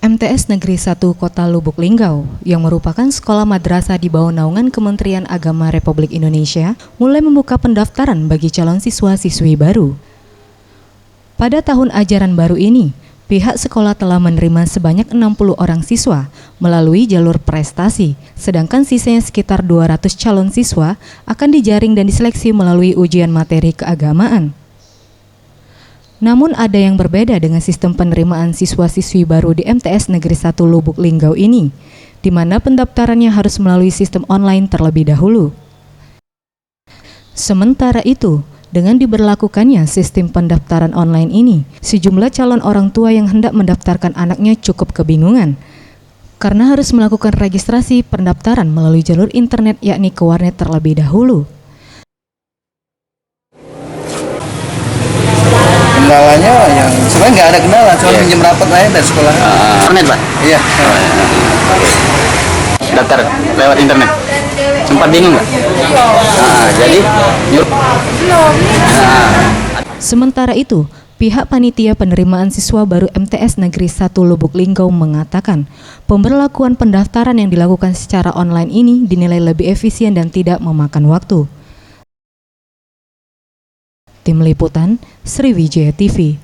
MTS Negeri 1 Kota Lubuk Linggau, yang merupakan sekolah madrasah di bawah naungan Kementerian Agama Republik Indonesia, mulai membuka pendaftaran bagi calon siswa-siswi baru. Pada tahun ajaran baru ini, pihak sekolah telah menerima sebanyak 60 orang siswa melalui jalur prestasi, sedangkan sisanya sekitar 200 calon siswa akan dijaring dan diseleksi melalui ujian materi keagamaan. Namun ada yang berbeda dengan sistem penerimaan siswa-siswi baru di MTS Negeri 1 Lubuk Linggau ini, di mana pendaftarannya harus melalui sistem online terlebih dahulu. Sementara itu, dengan diberlakukannya sistem pendaftaran online ini, sejumlah calon orang tua yang hendak mendaftarkan anaknya cukup kebingungan, karena harus melakukan registrasi pendaftaran melalui jalur internet yakni ke warnet terlebih dahulu. Kendalanya yang sebenarnya nggak ada kendala, cuma pinjam rapat aja dari sekolah. Internet, Pak? Iya. Daftar lewat internet. Sempat bingung nggak? Jadi Sementara itu, pihak panitia penerimaan siswa baru MTS Negeri 1 Lubuk Linggau mengatakan, pemberlakuan pendaftaran yang dilakukan secara online ini dinilai lebih efisien dan tidak memakan waktu. Tim Liputan, Sriwijaya TV.